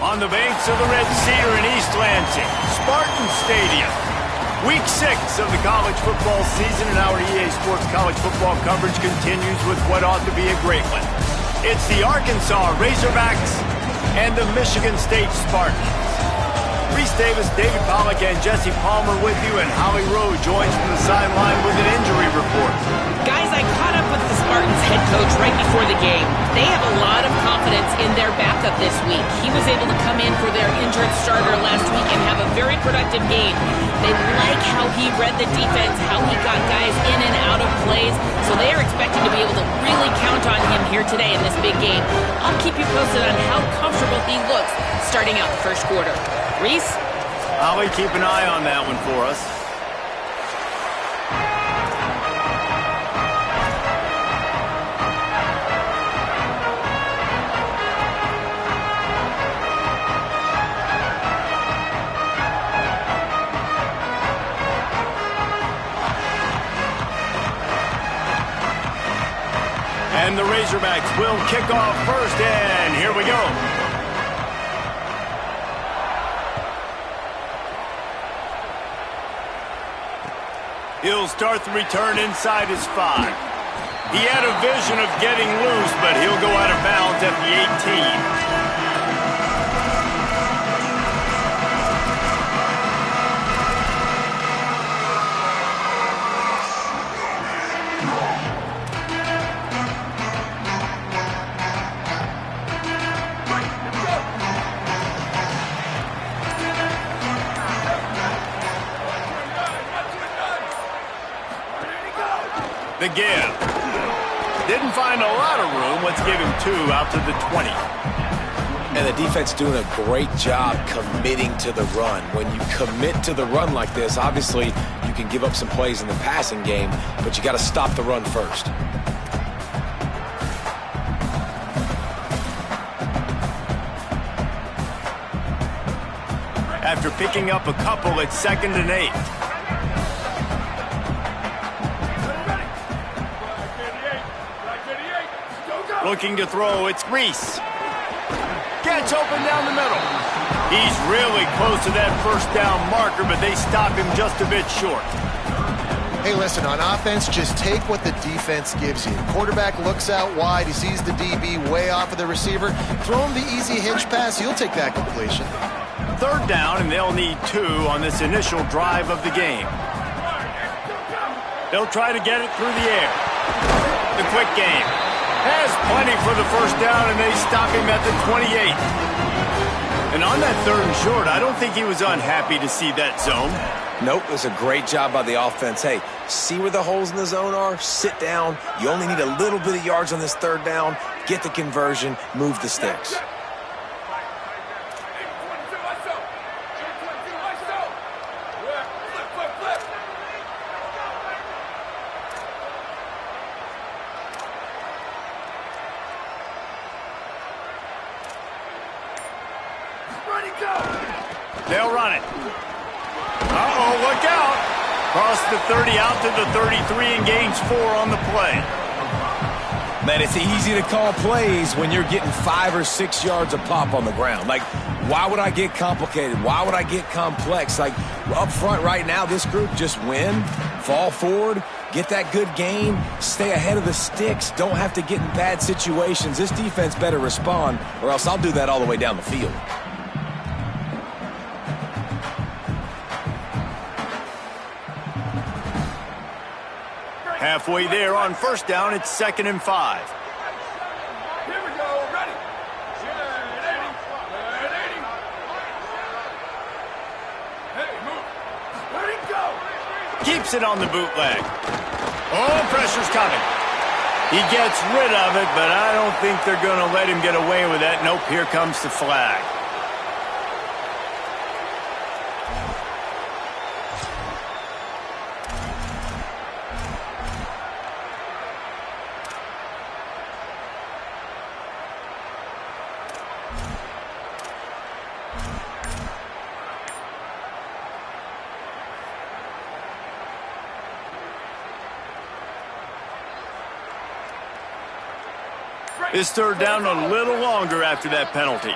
on the banks of the Red Cedar in East Lansing, Spartan Stadium. Week 6 of the college football season, and our EA Sports college football coverage continues with what ought to be a great one. It's the Arkansas Razorbacks and the Michigan State Spartans. Reese Davis, David Pollack, and Jesse Palmer with you, and Holly Rowe joins from the sideline with an injury report. Guys, I caught up with the Spartans head coach right before the game. They have a lot of confidence in their backup this week. He was able to come in for their injured starter last week and have a very productive game. They like how he read the defense, how he got guys in and out of plays, so they are expecting to be able to really count on him here today in this big game. I'll keep you posted on how comfortable he looks starting out the first quarter. Reese? Holly, keep an eye on that one for us. And the Razorbacks will kick off first, and here we go. He'll start the return inside his 5. He had a vision of getting loose, but he'll go out of bounds at the 18. The give. Didn't find a lot of room. Let's give him 2 out to the 20. And the defense doing a great job committing to the run. When you commit to the run like this, obviously you can give up some plays in the passing game, but you got to stop the run first. After picking up a couple, it's 2nd and 8. Looking to throw, it's Reese. Gets open down the middle. He's really close to that first down marker, but they stop him just a bit short. Hey, listen, on offense, just take what the defense gives you. Quarterback looks out wide. He sees the DB way off of the receiver. Throw him the easy hitch pass. He'll take that completion. 3rd down, and they'll need 2 on this initial drive of the game. They'll try to get it through the air. The quick game. Has plenty for the first down, and they stop him at the 28. And on that 3rd and short, I don't think he was unhappy to see that zone. Nope, it was a great job by the offense. Hey, see where the holes in the zone are? Sit down. You only need a little bit of yards on this 3rd down. Get the conversion. Move the sticks. They'll run it. Uh-oh, look out. Cross the 30 out to the 33 and gains 4 on the play. Man, it's easy to call plays when you're getting 5 or 6 yards a pop on the ground. Like, why would I get complicated? Why would I get complex? Like, up front right now, this group just win, fall forward, get that good gain, stay ahead of the sticks, don't have to get in bad situations. This defense better respond, or else I'll do that all the way down the field. Halfway there on 1st down, it's 2nd and 5. Here we go, ready. Hey, move. Let it go. Keeps it on the bootleg. Oh, pressure's coming. He gets rid of it, but I don't think they're going to let him get away with that. Nope, here comes the flag. This 3rd down a little longer after that penalty.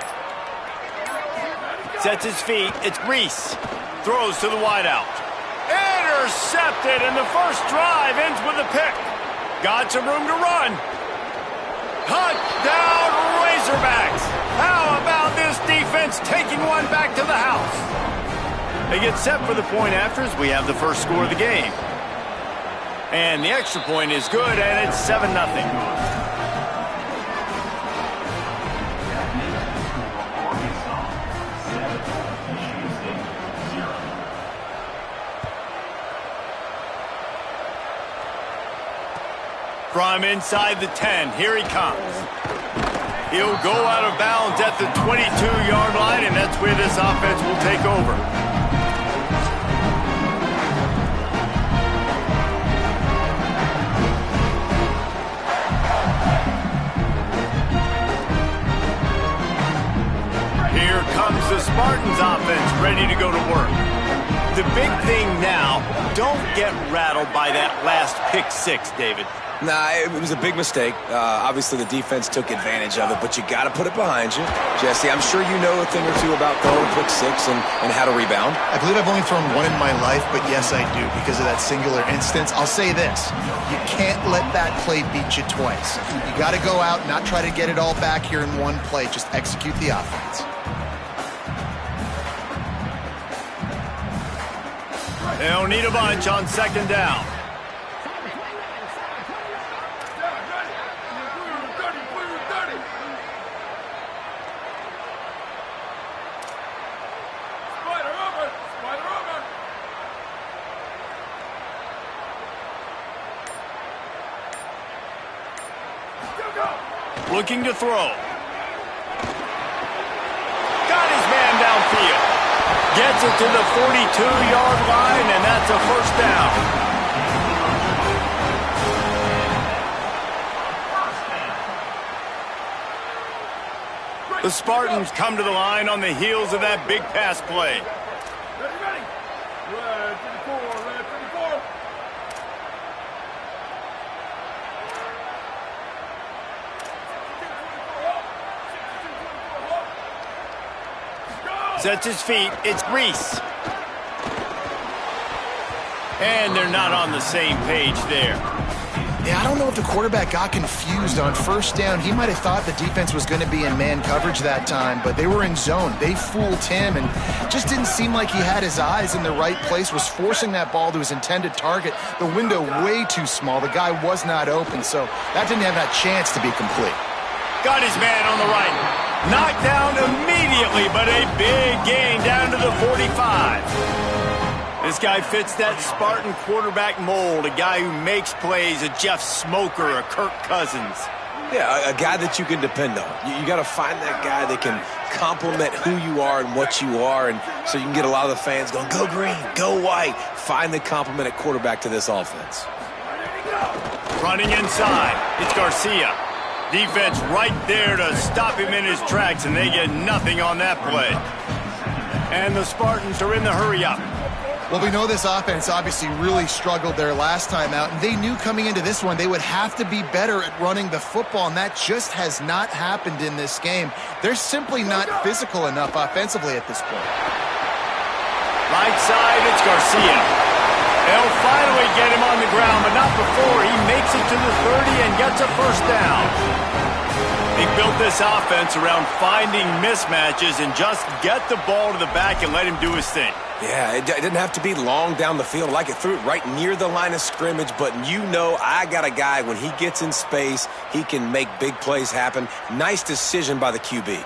Sets his feet. It's Reese. Throws to the wideout. Intercepted, and the first drive ends with a pick. Got some room to run. Touchdown, Razorbacks. How about this defense taking one back to the house? They get set for the point after as we have the first score of the game. And the extra point is good, and it's 7-0. From inside the 10, here he comes. He'll go out of bounds at the 22-yard line, and that's where this offense will take over. Here comes the Spartans offense, ready to go to work. The big thing now, don't get rattled by that last pick six, David. Nah, it was a big mistake. Obviously, the defense took advantage of it, but you got to put it behind you. Jesse, I'm sure you know a thing or two about throwing pick six and how to rebound. I believe I've only thrown one in my life, but yes, I do, because of that singular instance. I'll say this. You can't let that play beat you twice. You got to go out, not try to get it all back here in one play. Just execute the offense. They don't need a bunch on second down. Looking to throw. Got his man downfield. Gets it to the 42-yard line, and that's a first down. The Spartans come to the line on the heels of that big pass play. Ready. Red 34. Sets his feet. It's Reese. And they're not on the same page there. Yeah, I don't know if the quarterback got confused on first down. He might have thought the defense was going to be in man coverage that time, but they were in zone. They fooled him and just didn't seem like he had his eyes in the right place, was forcing that ball to his intended target. The window way too small. The guy was not open, so that didn't have that chance to be complete. Got his man on the right. Knocked down immediately, but a big gain down to the 45. This guy fits that Spartan quarterback mold, a guy who makes plays, a Jeff Smoker, a Kirk Cousins. Yeah, a guy that you can depend on. You got to find that guy that can complement who you are and what you are, and so you can get a lot of the fans going, go green, go white. Find the complement at quarterback to this offense. Running inside, it's Garcia. Defense right there to stop him in his tracks, and they get nothing on that play. And the Spartans are in the hurry-up. Well, we know this offense obviously really struggled their last time out, and they knew coming into this one they would have to be better at running the football, and that just has not happened in this game. They're simply not physical enough offensively at this point. Right side, it's Garcia. They'll finally get him on the ground, but not before he makes it to the 30 and gets a first down. They built this offense around finding mismatches and just get the ball to the back and let him do his thing. Yeah, it didn't have to be long down the field. Like it threw it right near the line of scrimmage, but you know I got a guy, when he gets in space, he can make big plays happen. Nice decision by the QB.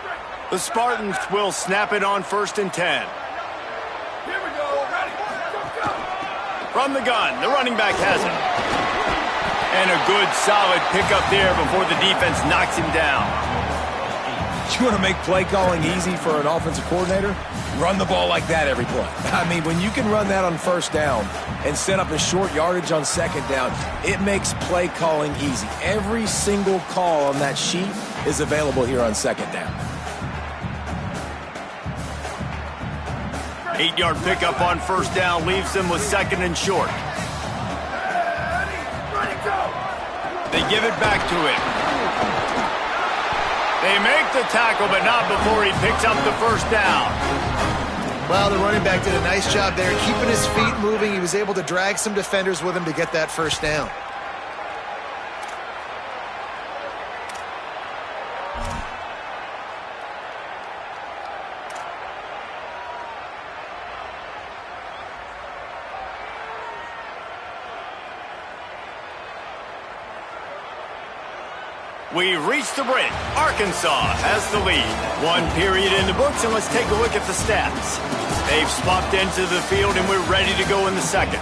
The Spartans will snap it on 1st and 10. Here we go. Ready. Go. From the gun, the running back has it. And a good, solid pickup there before the defense knocks him down. You want to make play calling easy for an offensive coordinator? Run the ball like that every play. I mean, when you can run that on 1st down and set up a short yardage on 2nd down, it makes play calling easy. Every single call on that sheet is available here on 2nd down. 8-yard pickup on 1st down leaves them with 2nd and short. Ready, go. They give it back to him. They make the tackle, but not before he picks up the 1st down. Well, the running back did a nice job there, keeping his feet moving. He was able to drag some defenders with him to get that first down. We've reached the break. Arkansas has the lead. One period in the books, and let's take a look at the stats. They've swapped into the field, and we're ready to go in the second.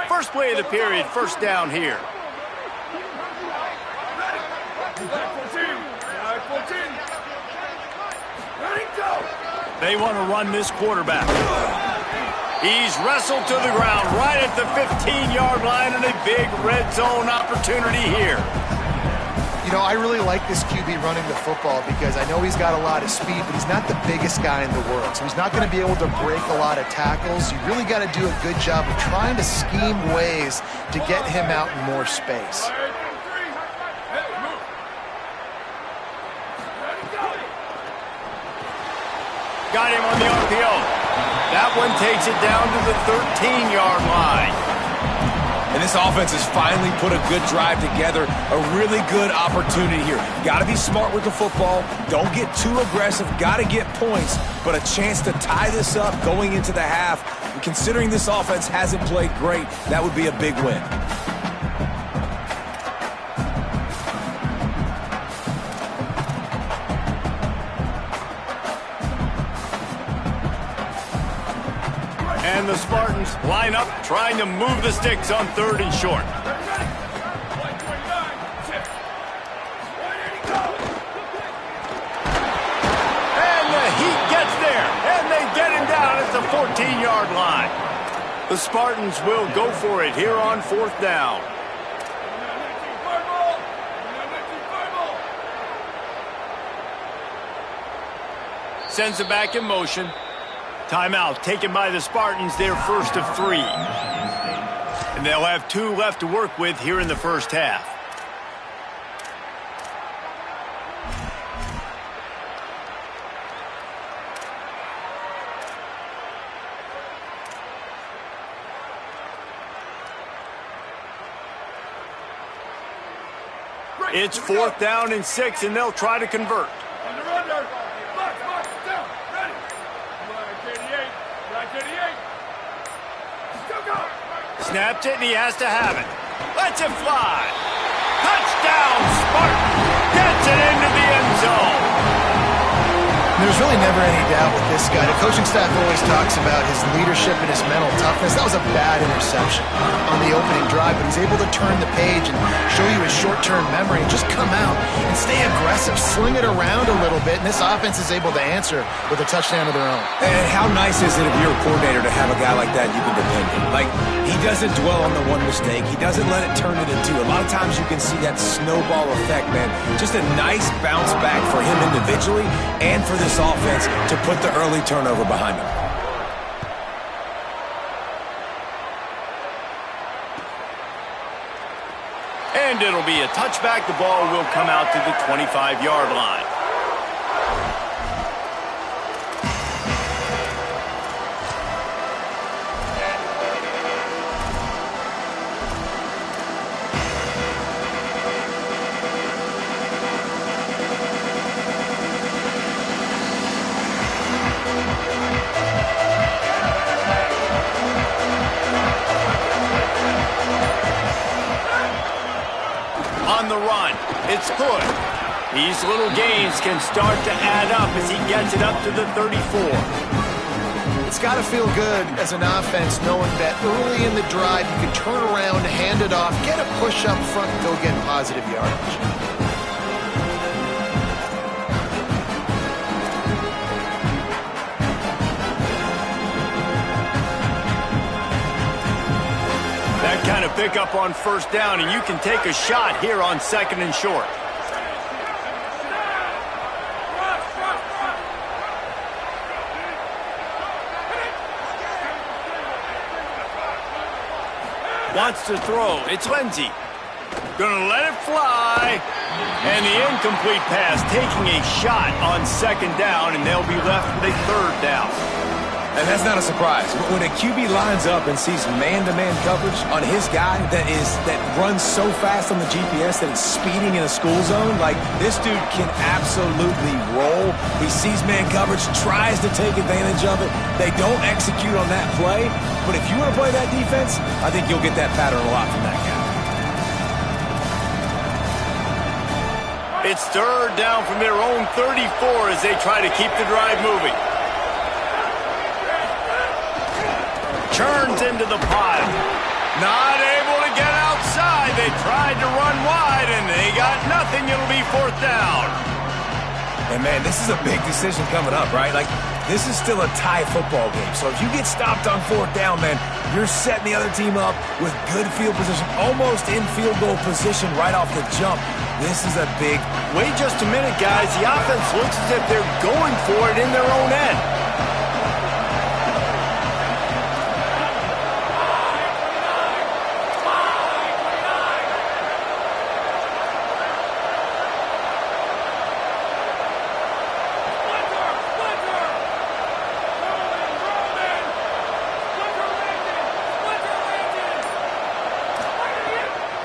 First play of the period, first down here. They want to run this quarterback. He's wrestled to the ground right at the 15-yard line, and a big red zone opportunity here. You know, I really like this QB running the football because I know he's got a lot of speed, but he's not the biggest guy in the world. So he's not going to be able to break a lot of tackles. You really got to do a good job of trying to scheme ways to get him out in more space. Got him on the RPO. That one takes it down to the 13-yard line. And this offense has finally put a good drive together. A really good opportunity here. Got to be smart with the football. Don't get too aggressive. Got to get points. But a chance to tie this up going into the half. And considering this offense hasn't played great, that would be a big win. And the Spartans line up, trying to move the sticks on third and short. And the Heat gets there, and they get him down at the 14-yard line. The Spartans will go for it here on fourth down. Sends it back in motion. Timeout taken by the Spartans, their first of 3. And they'll have 2 left to work with here in the first half. It's fourth down and 6, and they'll try to convert. Snaps it, and he has to have it. Lets it fly. Touchdown, Spartan. Gets it into the end zone. There's really never any doubt with this guy. The coaching staff always talks about his leadership and his mental toughness. That was a bad interception on the opening drive, but he's able to turn the page and show you his short-term memory and just come out and stay aggressive, sling it around a little bit, and this offense is able to answer with a touchdown of their own. And how nice is it if you're a coordinator to have a guy like that you can depend on? Like, he doesn't dwell on the one mistake. He doesn't let it turn into 2. A lot of times you can see that snowball effect, man. Just a nice bounce back for him individually and for this offense to put the early turnover behind him. And it'll be a touchback. The ball will come out to the 25-yard line. On the run, it's good. These little gains can start to add up as he gets it up to the 34. It's got to feel good as an offense knowing that early in the drive you can turn around, hand it off, get a push up front, and go get positive yardage. That kind of pickup on first down, and you can take a shot here on second and short. Wants to throw. It's Lindsey. Gonna let it fly. And the incomplete pass taking a shot on second down, and they'll be left with a third down. And that's not a surprise. When a QB lines up and sees man-to-man coverage on his guy that runs so fast on the GPS that it's speeding in a school zone, like this dude can absolutely roll. He sees man coverage, tries to take advantage of it. They don't execute on that play. But if you want to play that defense, I think you'll get that pattern a lot from that guy. It's third down from their own 34 as they try to keep the drive moving. Turns into the pile. Not able to get outside. They tried to run wide, and they got nothing. It'll be fourth down. And, man, this is a big decision coming up, right? Like, this is still a tie football game. So if you get stopped on fourth down, man, you're setting the other team up with good field position, almost in field goal position right off the jump. This is a big... Wait just a minute, guys. The offense looks as if they're going for it in their own end.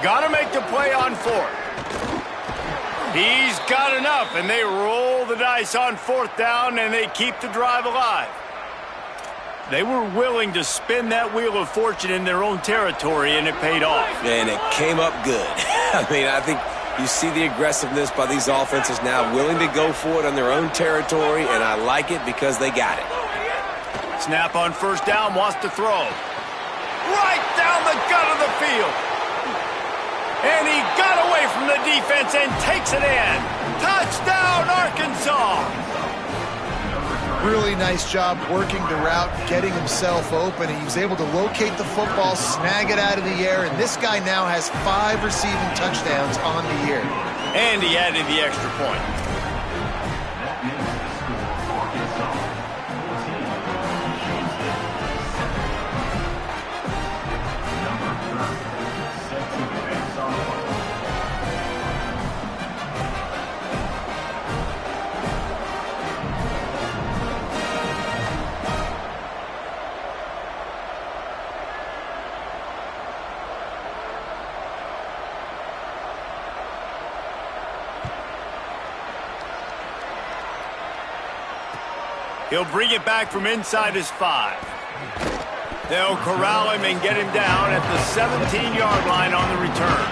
Got to make the play on fourth. He's got enough, and they roll the dice on fourth down, and they keep the drive alive. They were willing to spin that wheel of fortune in their own territory, and it paid off. And it came up good. I mean, I think you see the aggressiveness by these offenses now, willing to go for it on their own territory, and I like it because they got it. Snap on first down, wants to throw. Right down the gut of the field. And he got away from the defense and takes it in. Touchdown, Arkansas! Really nice job working the route, getting himself open. He was able to locate the football, snag it out of the air, and this guy now has 5 receiving touchdowns on the year. And he added the extra point. He'll bring it back from inside his 5. They'll corral him and get him down at the 17-yard line on the return.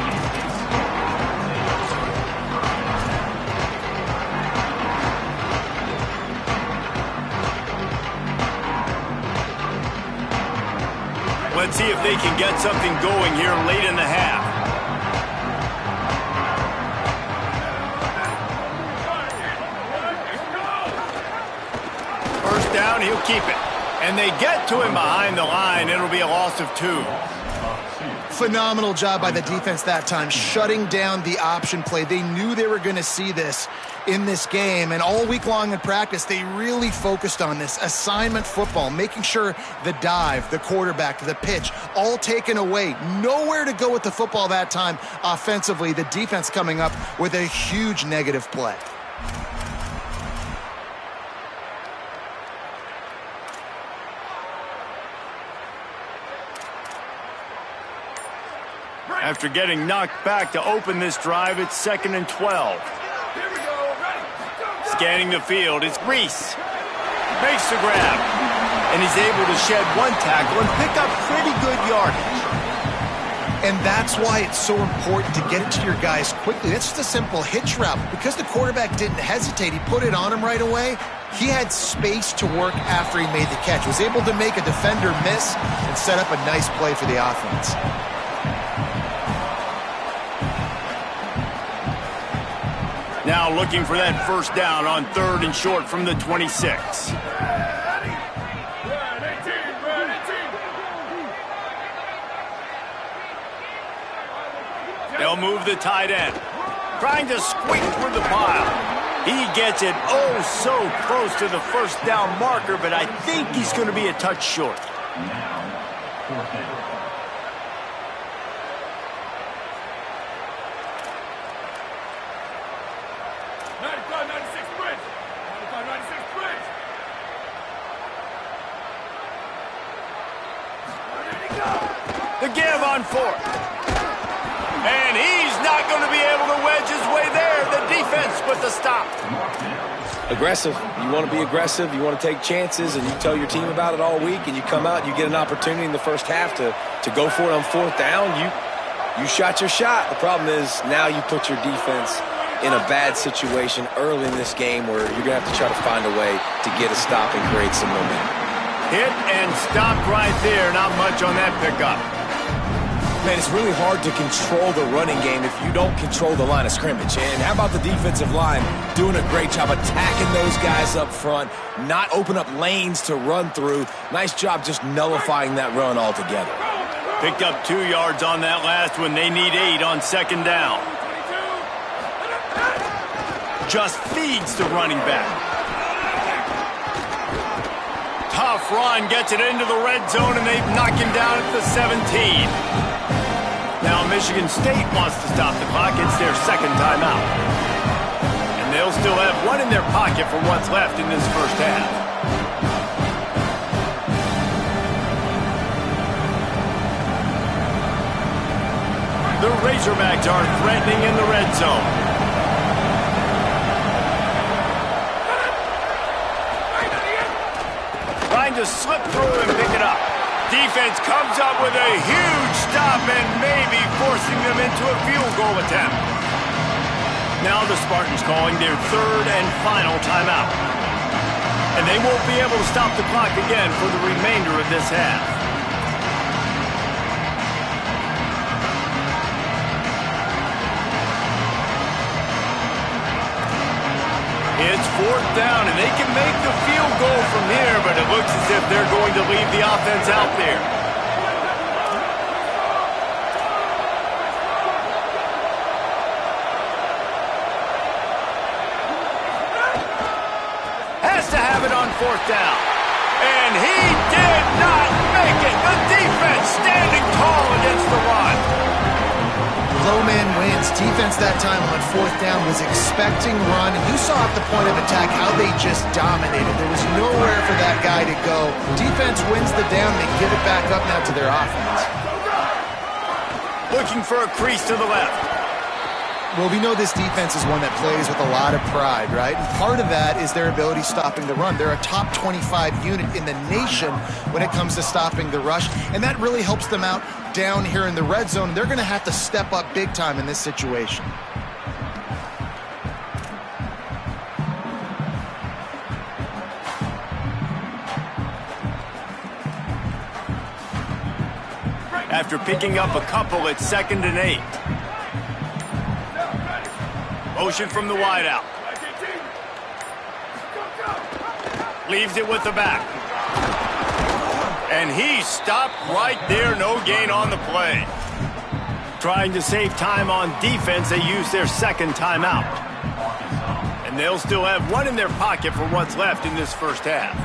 Let's see if they can get something going here late in the half. Down, he'll keep it. And they get to him behind the line. It'll be a loss of 2. Phenomenal job by the defense that time, shutting down the option play. They knew they were going to see this in this game, and all week long in practice, they really focused on this assignment football, making sure the dive, the quarterback, the pitch, all taken away. Nowhere to go with the football that time offensively. The defense coming up with a huge negative play. After getting knocked back to open this drive, it's 2nd and 12. Here we go. Ready. Go. Scanning the field, it's Reese. Makes the grab. And he's able to shed 1 tackle and pick up pretty good yardage. And that's why it's so important to get it to your guys quickly. That's just a simple hitch route. Because the quarterback didn't hesitate, he put it on him right away. He had space to work after he made the catch. Was able to make a defender miss and set up a nice play for the offense. Now looking for that first down on 3rd and short from the 26. They'll move the tight end. Trying to squeak through the pile. He gets it oh so close to the first down marker, but I think he's going to be a touch short. on fourth. And he's not going to be able to wedge his way there. The defense with the stop. Aggressive. You want to be aggressive. You want to take chances, and you tell your team about it all week, and you come out and you get an opportunity in the first half to go for it on fourth down. You shot your shot. The problem is now you put your defense in a bad situation early in this game where you're going to have to try to find a way to get a stop and create some momentum. Hit and stop right there. Not much on that pickup. Man, it's really hard to control the running game if you don't control the line of scrimmage. And how about the defensive line doing a great job attacking those guys up front, not open up lanes to run through. Nice job just nullifying that run altogether. Picked up 2 yards on that last one. They need 8 on second down. Just feeds the running back. Tough run, gets it into the red zone, and they've knocked him down at the 17. Now Michigan State wants to stop the clock. It's their second timeout. And they'll still have one in their pocket for what's left in this first half. The Razorbacks are threatening in the red zone. Trying to slip through and pick it up. Defense comes up with a huge stop and maybe forcing them into a field goal attempt. Now the Spartans calling their third and final timeout. And they won't be able to stop the clock again for the remainder of this half. It's fourth down, and they can make the field goal from here, but it looks as if they're going to leave the offense out there. Has to have it on fourth down. And he did not make it. The defense standing tall against the run. Low man wins. Defense that time on fourth down was expecting run. And you saw at the point of attack how they just dominated. There was nowhere for that guy to go. Defense wins the down. They give it back up now to their offense. Looking for a crease to the left. Well, we know this defense is one that plays with a lot of pride, right? And part of that is their ability stopping the run. They're a top 25 unit in the nation when it comes to stopping the rush, and that really helps them out down here in the red zone. They're going to have to step up big time in this situation. After picking up a couple, it's 2nd and 8. Motion from the wideout. Leaves it with the back. And he stopped right there. No gain on the play. Trying to save time on defense, they use their second timeout. And they'll still have one in their pocket for what's left in this first half.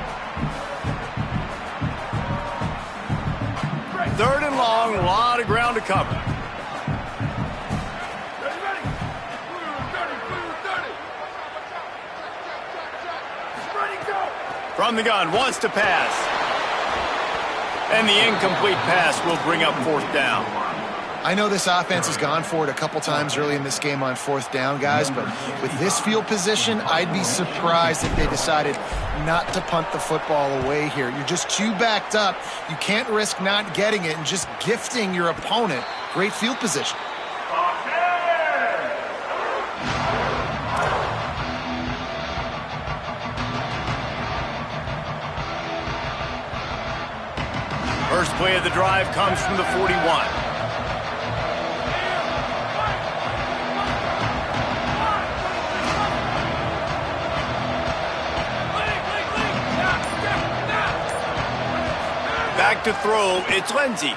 3rd and long, a lot of ground to cover. From the gun, wants to pass. And the incomplete pass will bring up fourth down. I know this offense has gone for it a couple times early in this game on fourth down, guys, but with this field position, I'd be surprised if they decided not to punt the football away here. You're just too backed up. You can't risk not getting it and just gifting your opponent great field position. First play of the drive comes from the 41. Back to throw, it's Lindsey.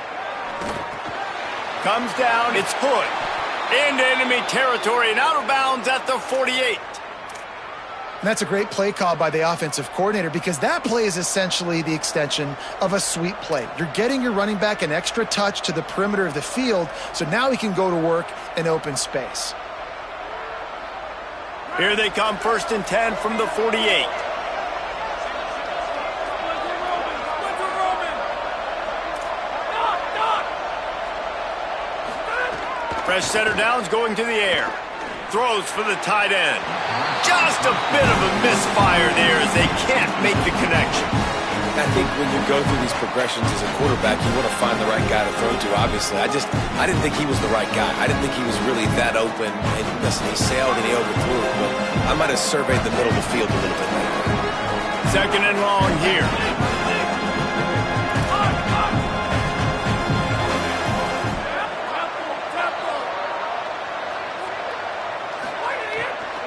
Comes down, it's Hood. Into enemy territory and out of bounds at the 48. And that's a great play call by the offensive coordinator because that play is essentially the extension of a sweep play. You're getting your running back an extra touch to the perimeter of the field, so now he can go to work in open space. Here they come, 1st and 10 from the 48. Fresh center downs going to the air. Throws for the tight end. Just a bit of a misfire there as they can't make the connection. I think when you go through these progressions as a quarterback, you want to find the right guy to throw to, obviously. I didn't think he was the right guy. I didn't think he was really that open. And listen, he sailed and he overthrew it, but I might have surveyed the middle of the field a little bit better. Second and long here.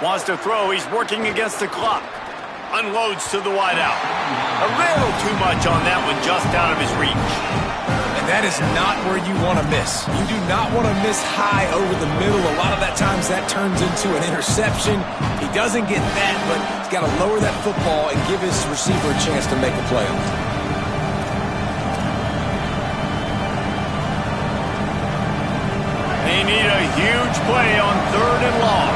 Wants to throw. He's working against the clock. Unloads to the wideout. A little too much on that one, just out of his reach. And that is not where you want to miss. You do not want to miss high over the middle. A lot of that times that turns into an interception. He doesn't get that, but he's got to lower that football and give his receiver a chance to make a play on it. They need a huge play on third and long.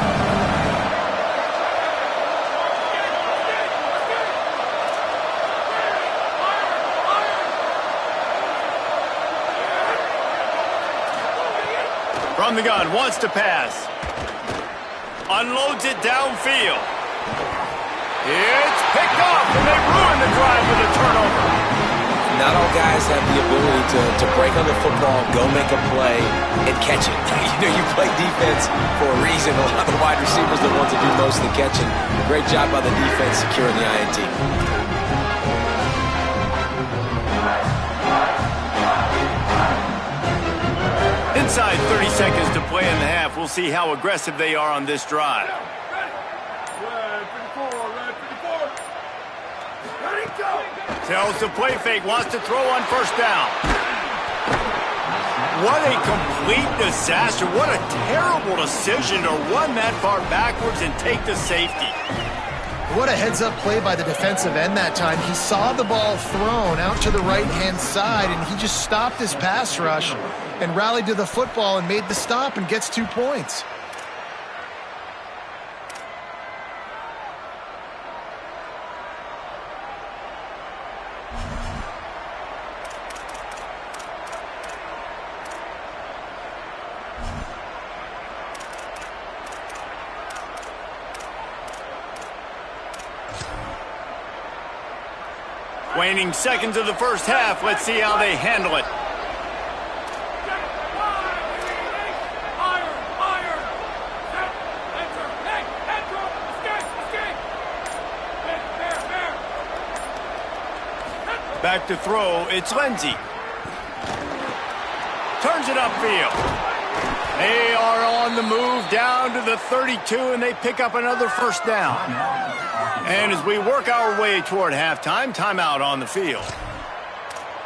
From the gun, wants to pass. Unloads it downfield. It's picked off, and they ruin the drive with a turnover. Not all guys have the ability to break on the football, go make a play, and catch it. You play defense for a reason. A lot of the wide receivers are the ones that do most of the catching. Great job by the defense securing the INT. Inside 30 seconds to play in the half. We'll see how aggressive they are on this drive. Tells the play fake, wants to throw on first down. What a complete disaster. What a terrible decision to run that far backwards and take the safety. What a heads-up play by the defensive end that time. He saw the ball thrown out to the right-hand side, and he just stopped his pass rush and rallied to the football and made the stop and gets 2 points. Waning seconds of the first half. Let's see how they handle it. Back to throw. It's Lindsey. Turns it upfield. They are on the move down to the 32, and they pick up another first down. And as we work our way toward halftime, timeout on the field.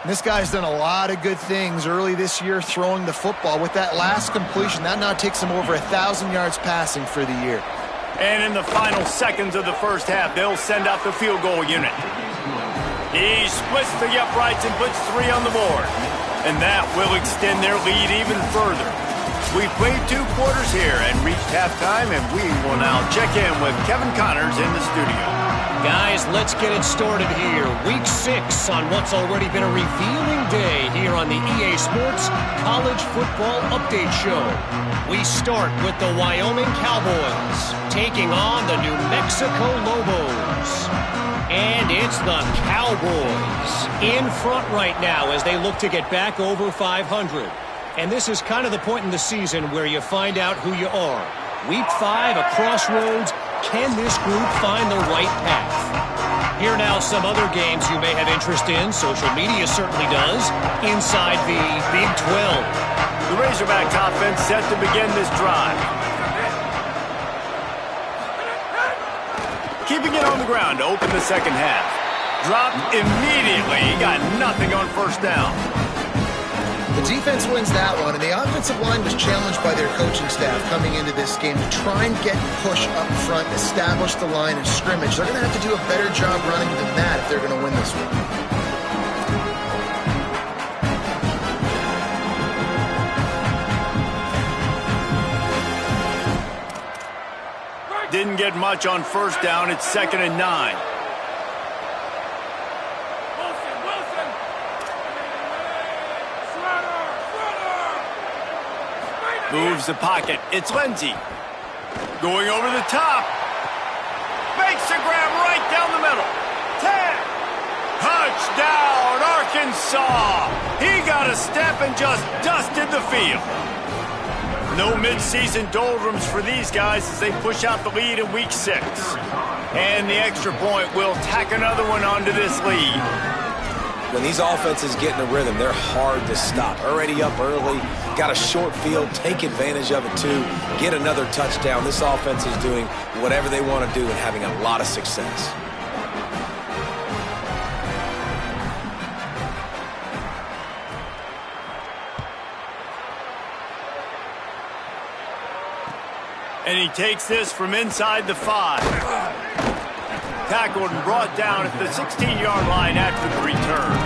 This guy's done a lot of good things early this year throwing the football. With that last completion, that now takes him over 1,000 yards passing for the year. And in the final seconds of the first half, they'll send out the field goal unit. He splits the uprights and puts 3 on the board. And that will extend their lead even further. We played 2 quarters here and reached halftime, and we will now check in with Kevin Connors in the studio. Guys, let's get it started here. Week 6 on what's already been a revealing day here on the EA Sports College Football Update Show. We start with the Wyoming Cowboys taking on the New Mexico Lobos. And it's the Cowboys in front right now as they look to get back over 500. And this is kind of the point in the season where you find out who you are. Week 5, a crossroads. Can this group find the right path? Here now some other games you may have interest in. Social media certainly does. Inside the Big 12. The Razorbacks offense set to begin this drive. Keeping it on the ground to open the second half. Dropped immediately. He got nothing on first down. The defense wins that one, and the offensive line was challenged by their coaching staff coming into this game to try and get push up front, establish the line of scrimmage. They're going to have to do a better job running than that if they're going to win this one. Didn't get much on first down. It's 2nd and 9. Moves the pocket. It's Lindsey. Going over the top. Makes the grab right down the middle. 10. Touchdown, Arkansas. He got a step and just dusted the field. No midseason doldrums for these guys as they push out the lead in week 6. And the extra point will tack another one onto this lead. When these offenses get in a rhythm, they're hard to stop. Already up early, got a short field, take advantage of it too, get another touchdown. This offense is doing whatever they want to do and having a lot of success. And he takes this from inside the 5. Tackled and brought down at the 16-yard line after the return.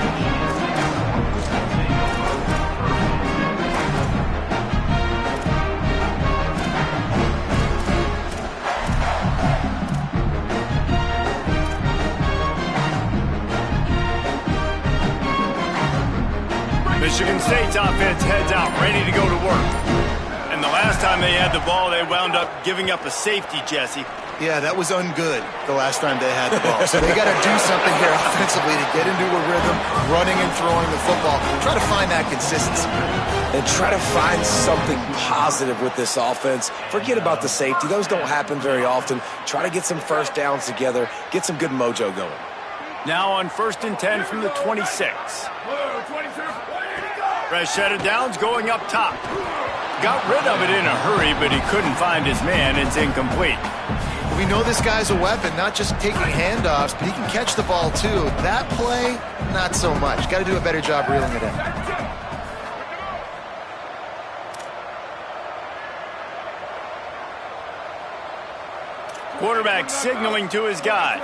Michigan State's offense heads out, ready to go to work. And the last time they had the ball, they wound up giving up a safety, Jesse. Yeah, that was ungood the last time they had the ball. So they got to do something here offensively to get into a rhythm, running and throwing the football. Try to find that consistency. And try to find something positive with this offense. Forget about the safety. Those don't happen very often. Try to get some first downs together, get some good mojo going. Now on 1st and 10 from the 26. Fresh set of downs going up top. Got rid of it in a hurry, but he couldn't find his man. It's incomplete. We know this guy's a weapon, not just taking handoffs, but he can catch the ball too. That play, not so much. Got to do a better job reeling it in. Quarterback signaling to his guys.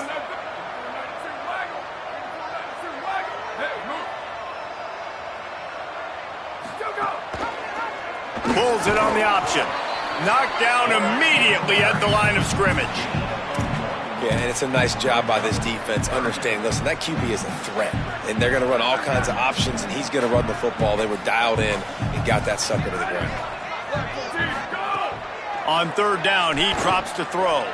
Pulls it on the option. Knocked down immediately at the line of scrimmage. Yeah, and it's a nice job by this defense understanding, listen, that QB is a threat. And they're going to run all kinds of options, and he's going to run the football. They were dialed in and got that sucker to the ground. On 3rd down, he drops to throw.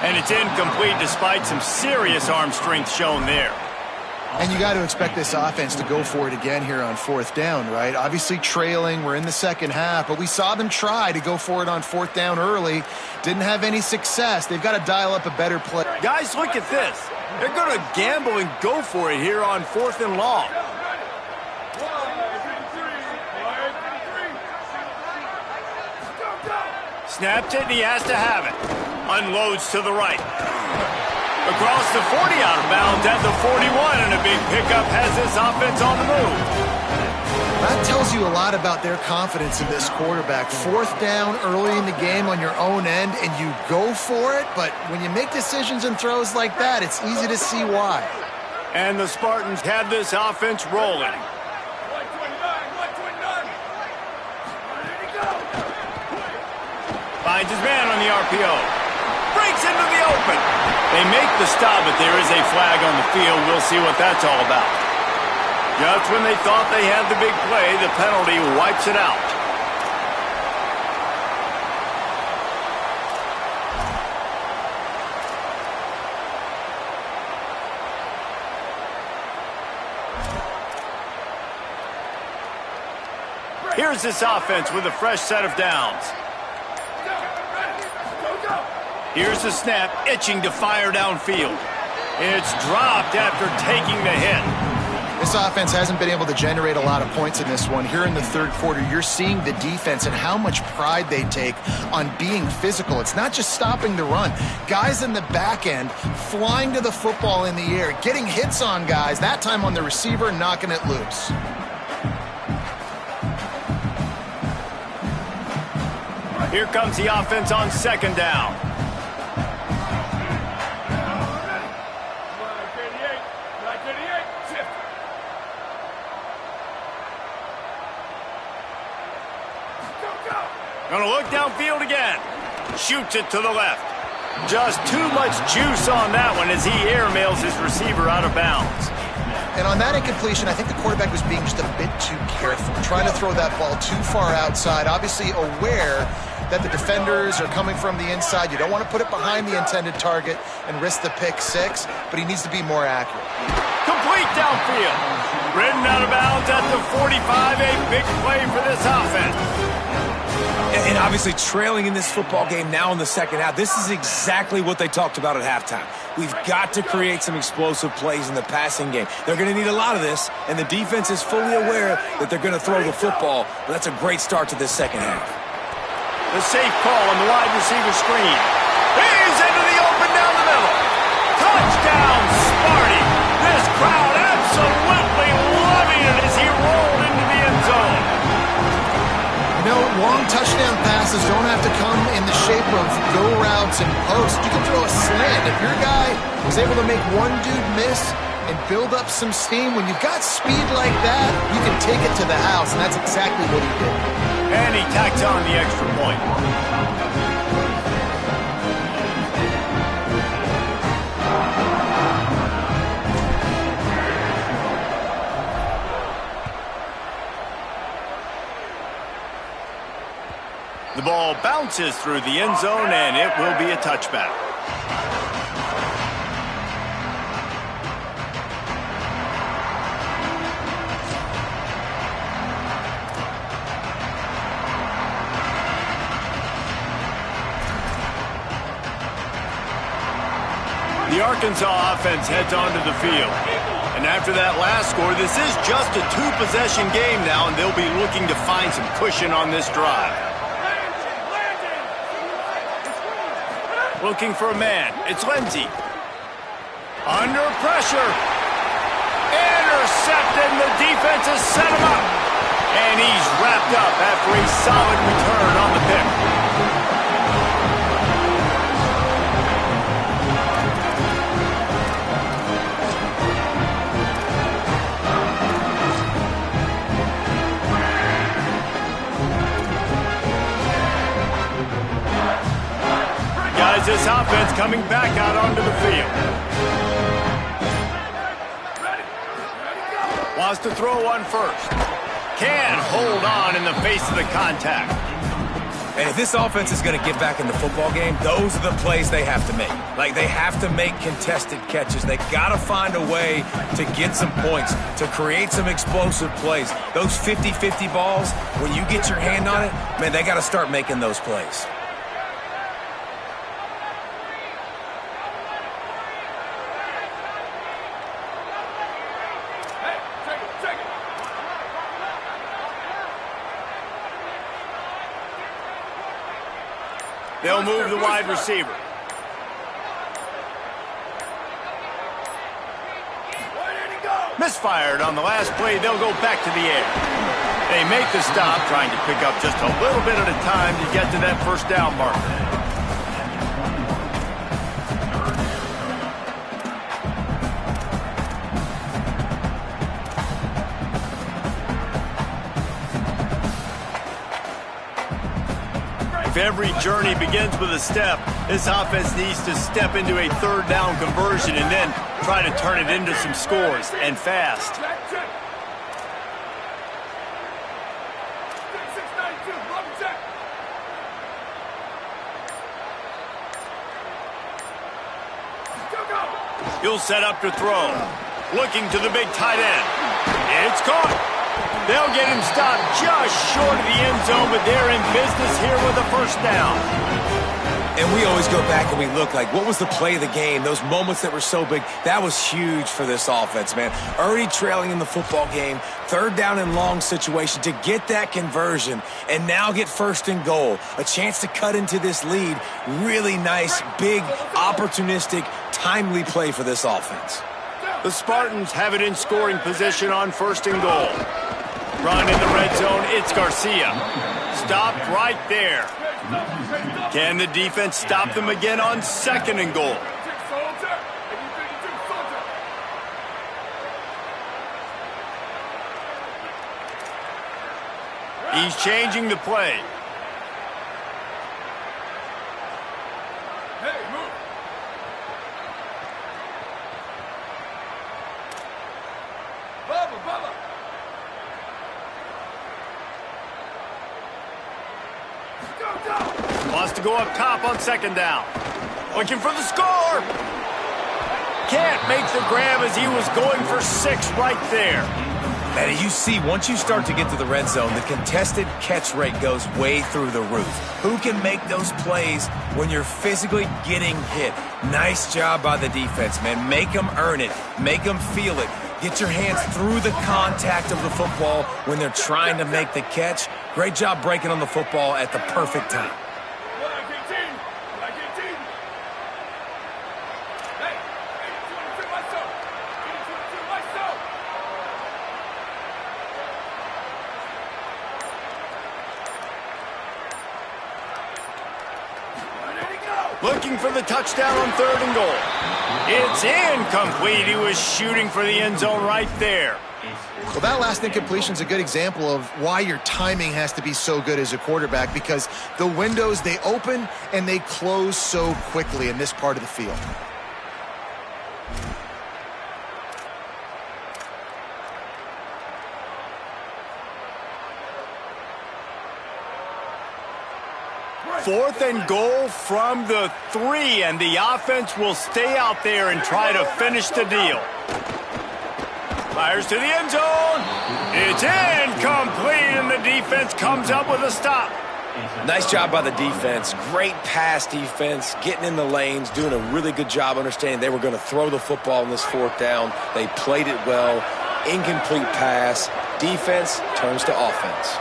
And it's incomplete despite some serious arm strength shown there. And you got to expect this offense to go for it again here on 4th down, right? Obviously trailing, we're in the second half, but we saw them try to go for it on 4th down early. Didn't have any success. They've got to dial up a better play. Guys, look at this. They're going to gamble and go for it here on 4th and long. Snapped it, and he has to have it. Unloads to the right. Across the 40 out of bounds at the 41, and a big pickup has this offense on the move. That tells you a lot about their confidence in this quarterback. 4th down early in the game on your own end, and you go for it, but when you make decisions and throws like that, it's easy to see why. And the Spartans have this offense rolling. Finds his man on the RPO. Breaks into the open. They make the stop, but there is a flag on the field. We'll see what that's all about. Just when they thought they had the big play, the penalty wipes it out. Here's this offense with a fresh set of downs. Here's the snap, itching to fire downfield. It's dropped after taking the hit. This offense hasn't been able to generate a lot of points in this one. Here in the 3rd quarter, you're seeing the defense and how much pride they take on being physical. It's not just stopping the run. Guys in the back end flying to the football in the air, getting hits on guys, that time on the receiver, knocking it loose. Here comes the offense on 2nd down. Gonna look downfield again. Shoots it to the left. Just too much juice on that one as he airmails his receiver out of bounds. And on that incompletion, I think the quarterback was being just a bit too careful, trying to throw that ball too far outside, obviously aware that the defenders are coming from the inside. You don't want to put it behind the intended target and risk the pick six, but he needs to be more accurate. Complete downfield. Ridden out of bounds at the 45, a big play for this offense. And obviously trailing in this football game now in the second half, this is exactly what they talked about at halftime. We've got to create some explosive plays in the passing game. They're going to need a lot of this, and the defense is fully aware that they're going to throw the football. But that's a great start to this second half. The safe call on the wide receiver screen. He's into the open down the middle. Touchdown, Sparty. This crowd absolutely loving it as he rolled into the end zone. You know, long touchdown passes don't have to come in the shape of go routes and posts. You can throw a slant. If your guy was able to make one dude miss and build up some steam, when you've got speed like that, you can take it to the house, and that's exactly what he did. And he tacks on the extra point. The ball bounces through the end zone, and it will be a touchback. The Arkansas offense heads onto the field. And after that last score, this is just a two-possession game now, and they'll be looking to find some cushion on this drive. Looking for a man. It's Lindsey. Under pressure. Intercepted, and the defense has set him up. And he's wrapped up after a solid return on the pick. This offense coming back out onto the field. Wants to throw one first. Can hold on in the face of the contact. And if this offense is going to get back in the football game, those are the plays they have to make. Like, they have to make contested catches. They got to find a way to get some points, to create some explosive plays. Those 50-50 balls, when you get your hand on it, man, they got to start making those plays. They'll move the wide receiver. Misfired on the last play. They'll go back to the air. They make the stop, trying to pick up just a little bit at a time to get to that first down marker. If every journey begins with a step, this offense needs to step into a third down conversion and then try to turn it into some scores, and fast. He'll set up to throw. Looking to the big tight end. It's caught. They'll get him stopped just short of the end zone, but they're in business here with a first down. And we always go back and we look like, what was the play of the game? Those moments that were so big, that was huge for this offense, man. Already trailing in the football game, third down and long situation to get that conversion and now get first and goal. A chance to cut into this lead. Really nice, big, opportunistic, timely play for this offense. The Spartans have it in scoring position on first and goal. Run in the red zone, it's Garcia. Stopped right there. Can the defense stop them again on second and goal? He's changing the play. Wants to go up top on second down. Looking for the score. Can't make the grab as he was going for 6 right there. And you see, once you start to get to the red zone, the contested catch rate goes way through the roof. Who can make those plays when you're physically getting hit? Nice job by the defense, man. Make them earn it. Make them feel it. Get your hands through the contact of the football when they're trying to make the catch. Great job breaking on the football at the perfect time. Looking for the touchdown on 3rd and goal. It's incomplete. He was shooting for the end zone right there. Well, that last incompletion is a good example of why your timing has to be so good as a quarterback, because the windows, they open and they close so quickly in this part of the field. Fourth and goal from the 3, and the offense will stay out there and try to finish the deal. Fires to the end zone. It's incomplete, and the defense comes up with a stop. Nice job by the defense. Great pass defense, getting in the lanes, doing a really good job understanding they were going to throw the football on this 4th down. They played it well. Incomplete pass. Defense turns to offense.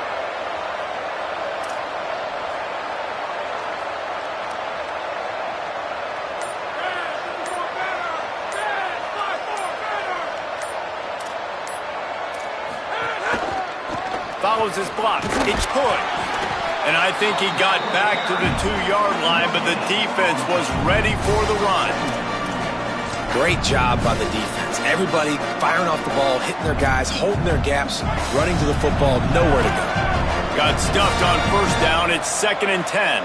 Follows his block. It's good. And I think he got back to the 2-yard line, but the defense was ready for the run. Great job by the defense. Everybody firing off the ball, hitting their guys, holding their gaps, running to the football, nowhere to go. Got stuffed on 1st down. It's 2nd and 10.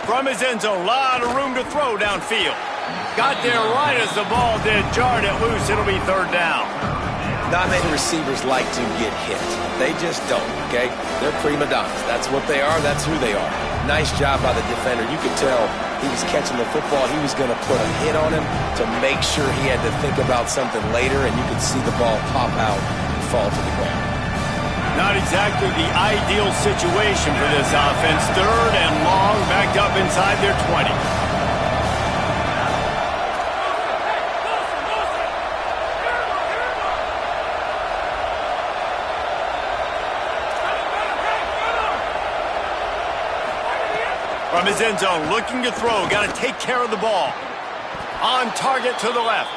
From his end zone, a lot of room to throw downfield. Got there right as the ball did. Jarred it loose. It'll be 3rd down. Not many receivers like to get hit. They just don't, okay? They're prima donnas. That's what they are. That's who they are. Nice job by the defender. You could tell he was catching the football. He was going to put a hit on him to make sure he had to think about something later, and you could see the ball pop out and fall to the ground. Not exactly the ideal situation for this offense. 3rd and long, backed up inside their 20. From his end zone, looking to throw. Got to take care of the ball. On target to the left.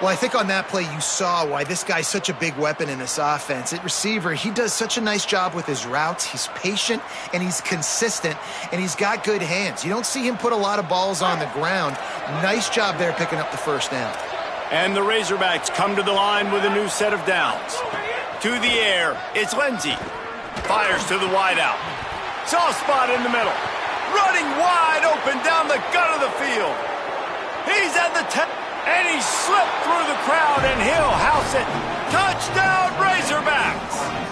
Well, I think on that play you saw why this guy's such a big weapon in this offense. At receiver, he does such a nice job with his routes. He's patient, and he's consistent, and he's got good hands. You don't see him put a lot of balls on the ground. Nice job there picking up the 1st down. And the Razorbacks come to the line with a new set of downs. To the air, it's Lindsey. Fires to the wideout. Soft spot in the middle. Running wide open down the gut of the field. He's at the 10. And he slipped through the crowd, and he'll house it. Touchdown, Razorbacks!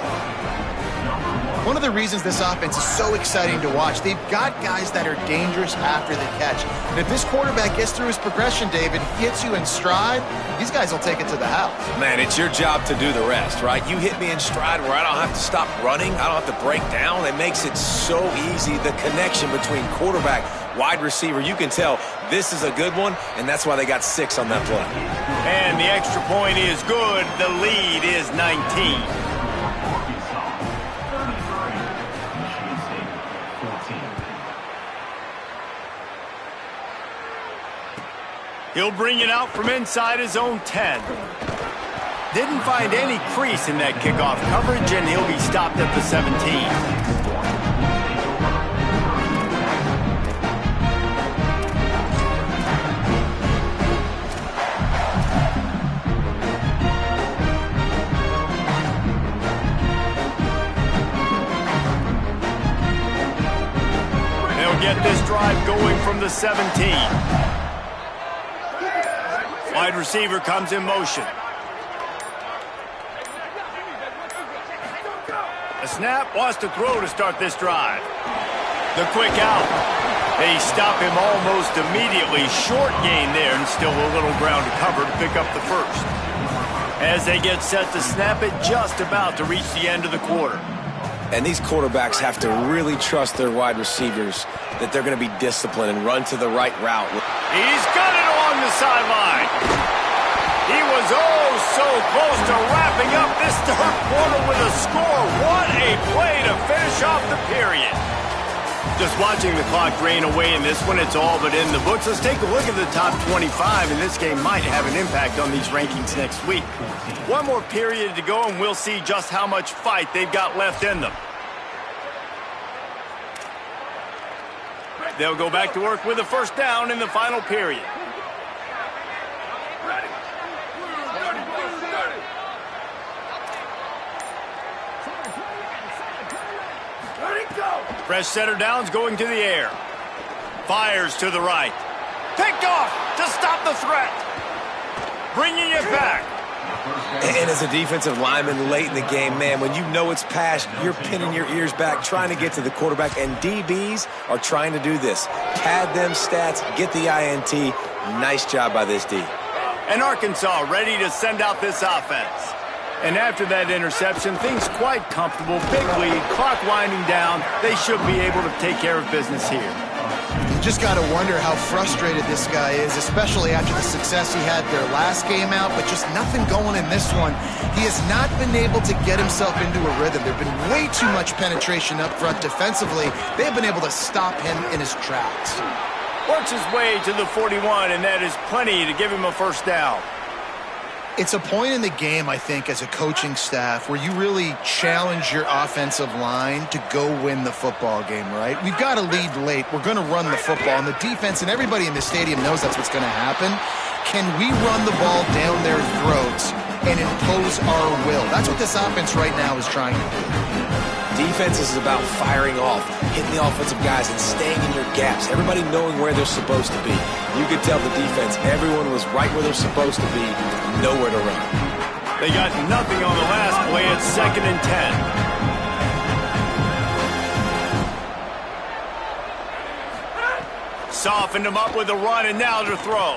One of the reasons this offense is so exciting to watch, they've got guys that are dangerous after the catch. And if this quarterback gets through his progression, David, gets you in stride, these guys will take it to the house. Man, it's your job to do the rest, right? You hit me in stride where I don't have to stop running. I don't have to break down. It makes it so easy. The connection between quarterback, wide receiver, you can tell this is a good one, and that's why they got 6 on that play. And the extra point is good. The lead is 19. He'll bring it out from inside his own 10. Didn't find any crease in that kickoff coverage, and he'll be stopped at the 17. They'll get this drive going from the 17. Wide receiver comes in motion. A snap, wants to throw to start this drive. The quick out. They stop him almost immediately. Short gain there, and still a little ground to cover to pick up the first. As they get set to snap it, just about to reach the end of the quarter. And these quarterbacks have to really trust their wide receivers that they're going to be disciplined and run to the right route. He's got it along the sideline. He was oh so close to wrapping up this third quarter with a score. What a play to finish off the period. Just watching the clock drain away in this one, it's all but in the books. Let's take a look at the top 25, and this game might have an impact on these rankings next week. One more period to go, and we'll see just how much fight they've got left in them. They'll go back to work with a first down in the final period. Fresh center downs going to the air. Fires to the right. Picked off to stop the threat. Bringing it back. And as a defensive lineman late in the game, man, when you know it's passed, you're pinning your ears back, trying to get to the quarterback, and DBs are trying to do this. Pad them stats, get the INT. Nice job by this D. And Arkansas ready to send out this offense. And after that interception, things quite comfortable. Big lead, clock winding down. They should be able to take care of business here. You just got to wonder how frustrated this guy is, especially after the success he had their last game out, but just nothing going in this one. He has not been able to get himself into a rhythm. There's been way too much penetration up front defensively. They've been able to stop him in his tracks. Works his way to the 41, and that is plenty to give him a first down. It's a point in the game, I think, as a coaching staff where you really challenge your offensive line to go win the football game, right? We've got to lead late. We're going to run the football, and the defense and everybody in the stadium knows that's what's going to happen. Can we run the ball down their throats and impose our will? That's what this offense right now is trying to do. Defense is about firing off, hitting the offensive guys, and staying in your gaps. Everybody knowing where they're supposed to be. You could tell the defense, everyone was right where they're supposed to be, nowhere to run. They got nothing on the last play. It's 2nd and 10. Softened him up with a run, and now to throw.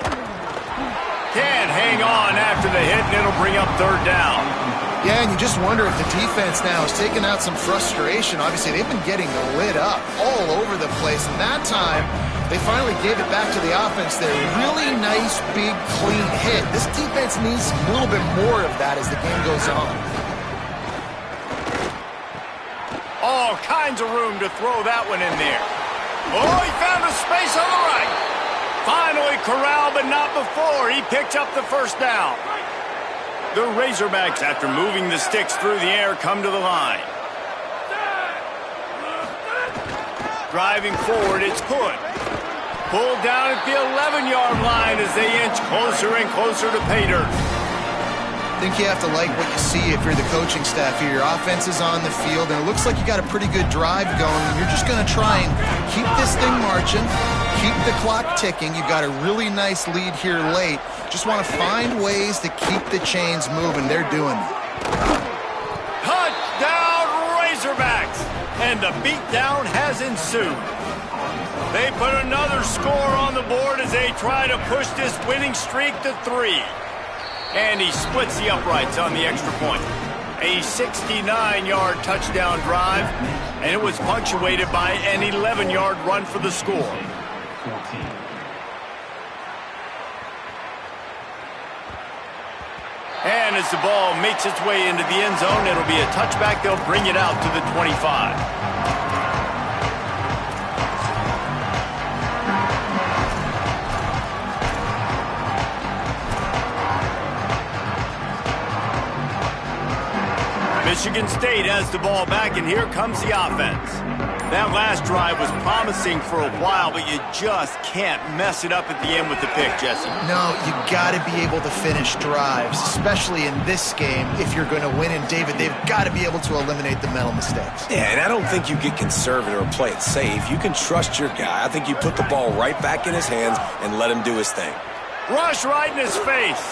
Can't hang on after the hit, and it'll bring up 3rd down. Yeah, and you just wonder if the defense now is taking out some frustration. Obviously, they've been getting lit up all over the place. And that time, they finally gave it back to the offense there. Really nice, big, clean hit. This defense needs a little bit more of that as the game goes on. All kinds of room to throw that one in there. Oh, he found a space on the right. Finally corralled, but not before. He picked up the first down. The Razorbacks, after moving the sticks through the air, come to the line. Driving forward, it's Hood. Pulled down at the 11-yard line as they inch closer and closer to pay dirt. I think you have to like what you see if you're the coaching staff here. Your offense is on the field, and it looks like you got a pretty good drive going. And you're just going to try and keep this thing marching, keep the clock ticking. You've got a really nice lead here late. Just want to find ways to keep the chains moving. They're doing it. Touchdown, Razorbacks! And the beatdown has ensued. They put another score on the board as they try to push this winning streak to 3. And he splits the uprights on the extra point. A 69-yard touchdown drive, and it was punctuated by an 11-yard run for the score. And as the ball makes its way into the end zone, it'll be a touchback. They'll bring it out to the 25. Michigan State has the ball back, and here comes the offense. That last drive was promising for a while, but you just can't mess it up at the end with the pick, Jesse. No, you got to be able to finish drives, especially in this game if you're going to win. And, David, they've got to be able to eliminate the mental mistakes. Yeah, and I don't think you get conservative or play it safe. You can trust your guy. I think you put the ball right back in his hands and let him do his thing. Rush right in his face.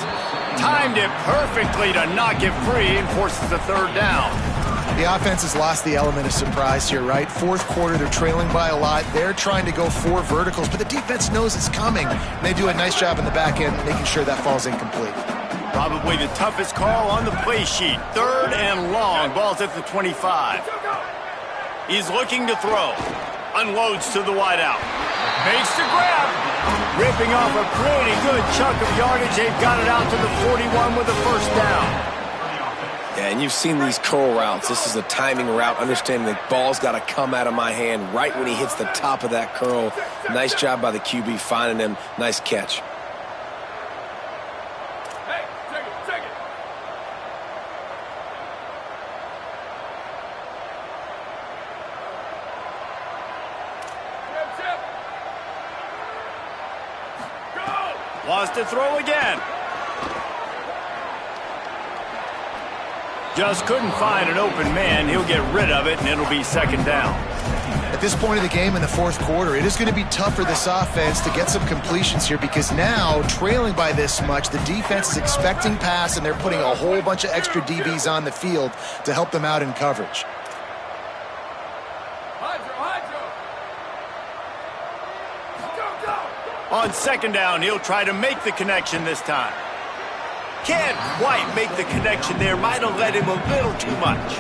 Timed it perfectly to knock it free and forces the third down. The offense has lost the element of surprise here, right? Fourth quarter, they're trailing by a lot. They're trying to go 4 verticals, but the defense knows it's coming. And they do a nice job in the back end making sure that falls incomplete. Probably the toughest call on the play sheet. 3rd and long. Ball's at the 25. He's looking to throw. Unloads to the wideout. Makes the grab. Ripping off a pretty good chunk of yardage. They've got it out to the 41 with a first down. Yeah, and you've seen these curl routes. This is a timing route, understanding the ball's got to come out of my hand right when he hits the top of that curl. Nice job by the QB finding him. Nice catch. Hey, take it. Chip. Go! Wants to throw again. Just couldn't find an open man. He'll get rid of it, and it'll be 2nd down. At this point of the game in the fourth quarter, it is going to be tough for this offense to get some completions here because now, trailing by this much, the defense is expecting pass, and they're putting a whole bunch of extra DBs on the field to help them out in coverage. Go! On 2nd down, he'll try to make the connection this time. Can't quite make the connection there. Might have let him a little too much.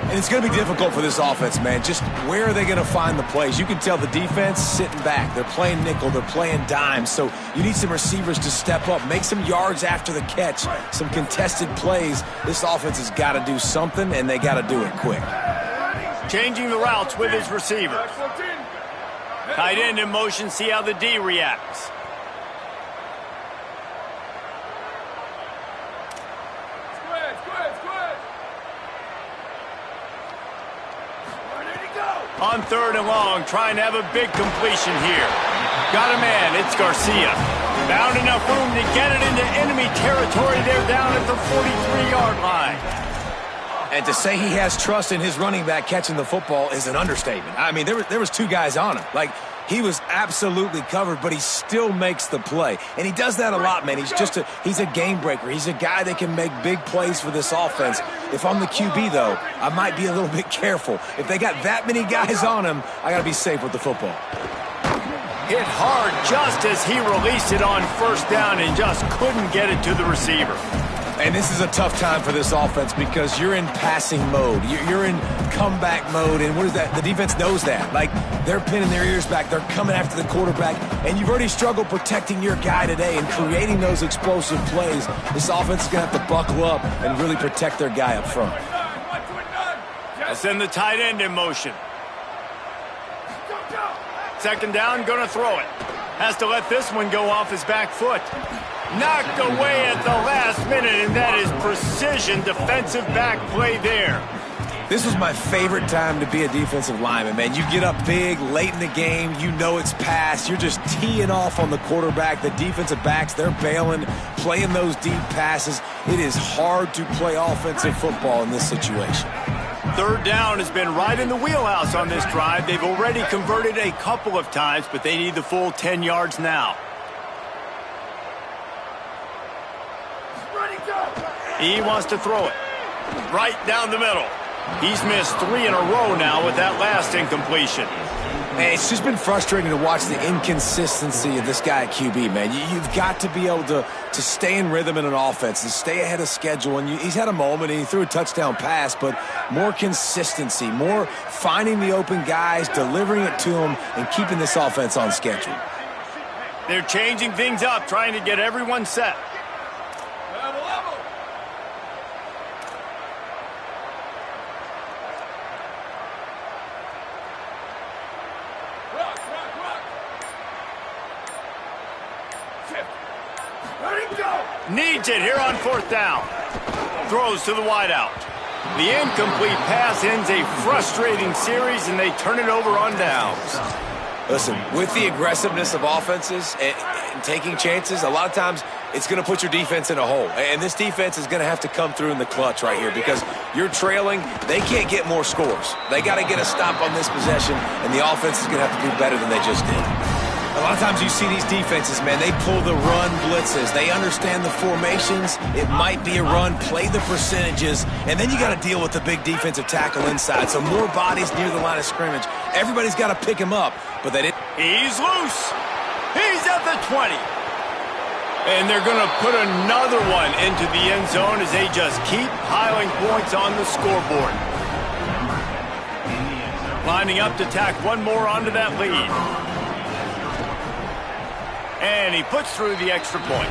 And it's going to be difficult for this offense, man. Just where are they going to find the plays? You can tell the defense sitting back. They're playing nickel. They're playing dime. So you need some receivers to step up, make some yards after the catch, some contested plays. This offense has got to do something, and they got to do it quick. Changing the routes with his receivers. Tight end in motion. See how the D reacts. On 3rd and long, trying to have a big completion here. Got a man, it's Garcia. Found enough room to get it into enemy territory. They're down at the 43-yard line. And to say he has trust in his running back catching the football is an understatement. I mean, there was 2 guys on him. Like, he was absolutely covered, but he still makes the play. And he does that a lot, man. He's a game breaker. He's a guy that can make big plays for this offense. If I'm the QB, though, I might be a little bit careful. If they got that many guys on him, I got to be safe with the football. Hit hard just as he released it on 1st down and just couldn't get it to the receiver. And this is a tough time for this offense because you're in passing mode. You're in comeback mode, and what is that? The defense knows that. Like, they're pinning their ears back. They're coming after the quarterback, and you've already struggled protecting your guy today and creating those explosive plays. This offense is going to have to buckle up and really protect their guy up front. I'll send the tight end in motion. 2nd down, going to throw it. Has to let this one go off his back foot. Knocked away at the last minute, and that is precision defensive back play there. This was my favorite time to be a defensive lineman, man. You get up big, late in the game, you know it's past. You're just teeing off on the quarterback. The defensive backs, they're bailing, playing those deep passes. It is hard to play offensive football in this situation. 3rd down has been right in the wheelhouse on this drive. They've already converted a couple of times, but they need the full 10 yards now. He wants to throw it right down the middle. He's missed 3 in a row now with that last incompletion. Man, it's just been frustrating to watch the inconsistency of this guy at QB, man. You've got to be able to stay in rhythm in an offense and stay ahead of schedule. And he's had a moment and he threw a touchdown pass, but more consistency, more finding the open guys, delivering it to them, and keeping this offense on schedule. They're changing things up, trying to get everyone set. Needs it here on 4th down. Throws to the wideout. The incomplete pass ends a frustrating series, and they turn it over on downs. Listen, with the aggressiveness of offenses and taking chances, a lot of times it's going to put your defense in a hole. And this defense is going to have to come through in the clutch right here because you're trailing. They can't get more scores. They got to get a stop on this possession, and the offense is going to have to do better than they just did. A lot of times you see these defenses, man, they pull the run blitzes. They understand the formations. It might be a run, play the percentages, and then you got to deal with the big defensive tackle inside. So more bodies near the line of scrimmage. Everybody's got to pick him up, but they didn't. He's loose. He's at the 20. And they're going to put another one into the end zone as they just keep piling points on the scoreboard. Lining up to tack one more onto that lead. And he puts through the extra point.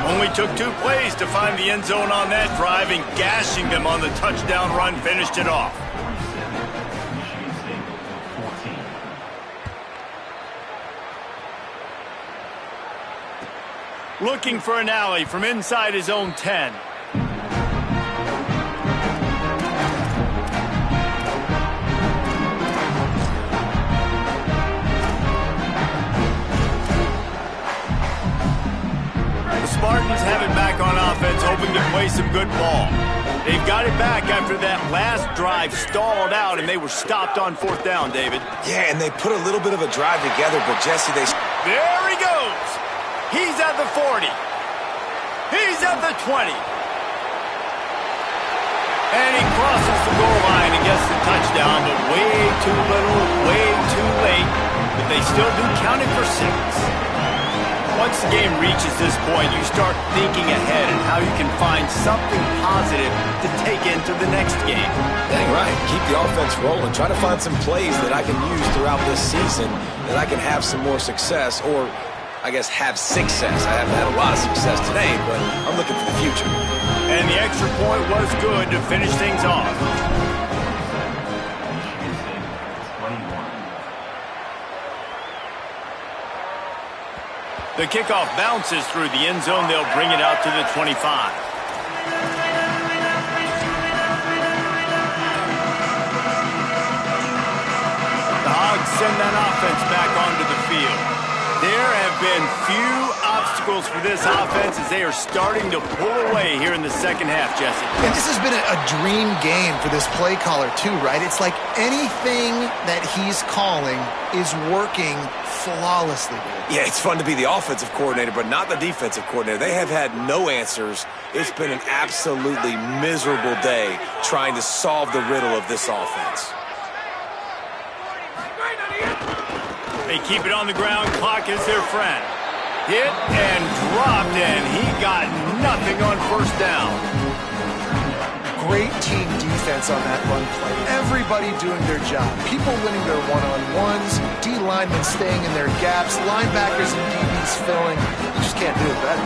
Only took 2 plays to find the end zone on that drive, and gashing them on the touchdown run finished it off. Looking for an alley from inside his own 10. Spartans have it back on offense, hoping to play some good ball. They've got it back after that last drive stalled out, and they were stopped on 4th down, David. Yeah, and they put a little bit of a drive together, but Jesse, There he goes! He's at the 40. He's at the 20. And he crosses the goal line and gets the touchdown, but way too little, way too late. But they still do count it for 6. Once the game reaches this point, you start thinking ahead and how you can find something positive to take into the next game. Dang right. Keep the offense rolling. Try to find some plays that I can use throughout this season that I can have some more success, or I guess have success. I haven't had a lot of success today, but I'm looking for the future. And the extra point was good to finish things off. The kickoff bounces through the end zone. They'll bring it out to the 25. The Hogs send that offense back onto the field. There have been few obstacles for this offense as they are starting to pull away here in the second half, Jesse. And this has been a dream game for this play caller too, right? It's like anything that he's calling is working flawlessly. Yeah, it's fun to be the offensive coordinator, but not the defensive coordinator. They have had no answers. It's been an absolutely miserable day trying to solve the riddle of this offense. They keep it on the ground. Clock is their friend. Hit and dropped, and he got nothing on 1st down. Great team defense on that run play. Everybody doing their job. People winning their one-on-ones, D linemen staying in their gaps, linebackers and DBs filling. You just can't do it better.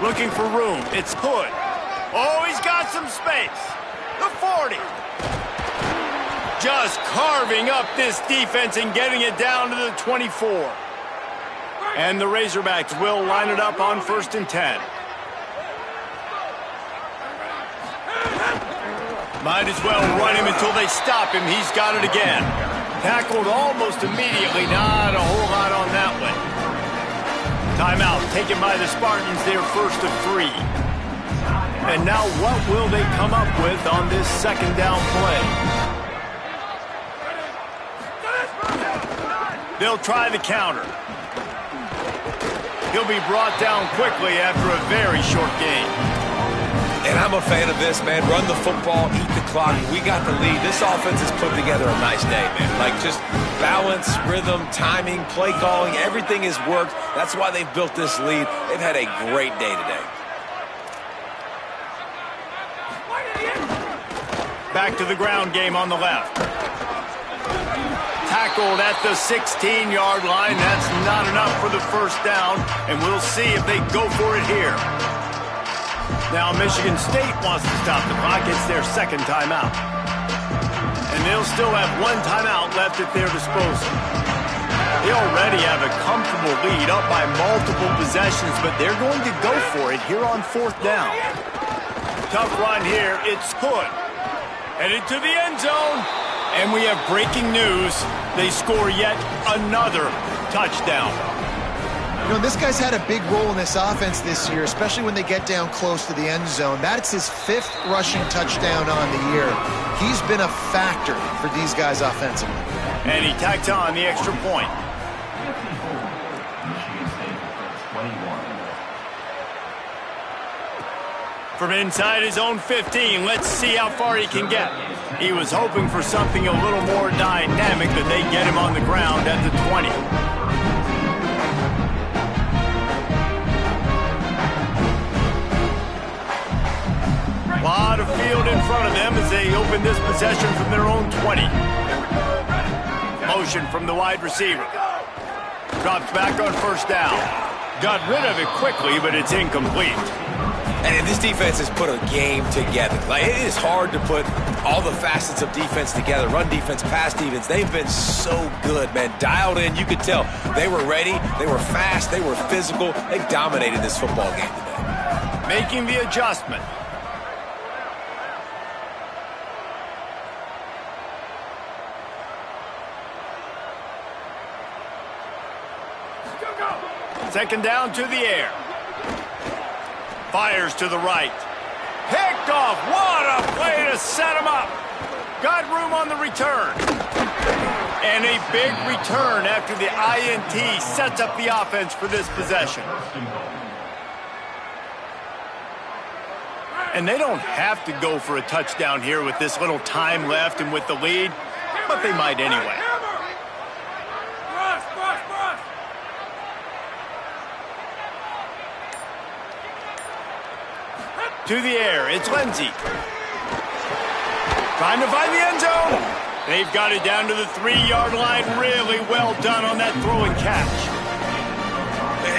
Looking for room. It's Hood. Oh, he's got some space. The 40. Just carving up this defense and getting it down to the 24. And the Razorbacks will line it up on 1st and 10. Might as well run him until they stop him. He's got it again. Tackled almost immediately. Not a whole lot on that one. Timeout taken by the Spartans, their 1st of 3. And now what will they come up with on this 2nd down play? They'll try the counter. He'll be brought down quickly after a very short game. And I'm a fan of this, man. Run the football, eat the clock. We got the lead. This offense has put together a nice day, man. Like just balance, rhythm, timing, play calling, everything has worked. That's why they've built this lead. They've had a great day today. Back to the ground game on the left. Tackled at the 16-yard line. That's not enough for the 1st down, and we'll see if they go for it here. Now Michigan State wants to stop the clock. It's their 2nd timeout. And they'll still have 1 timeout left at their disposal. They already have a comfortable lead up by multiple possessions, but they're going to go for it here on 4th down. tough run here. It's Hood. Headed to the end zone. And we have breaking news. They score yet another touchdown. You know, this guy's had a big role in this offense this year, especially when they get down close to the end zone. That's his 5th rushing touchdown on the year. He's been a factor for these guys offensively. And he tacks on the extra point. From inside his own 15, let's see how far he can get. He was hoping for something a little more dynamic, that they get him on the ground at the 20. A lot of field in front of them as they open this possession from their own 20. Motion from the wide receiver. Drops back on first down. Got rid of it quickly, but it's incomplete. And this defense has put a game together. Like, it is hard to put all the facets of defense together. Run defense, pass defense. They've been so good, man. Dialed in. You could tell they were ready. They were fast. They were physical. They dominated this football game today. Making the adjustment. Second down to the air. Fires to the right. Picked off. What a play to set him up. Got room on the return. And a big return after the INT sets up the offense for this possession. And they don't have to go for a touchdown here with this little time left and with the lead, but they might anyway. To the air, it's Lindsey. Trying to find the end zone. They've got it down to the 3-yard line. Really well done on that throw and catch.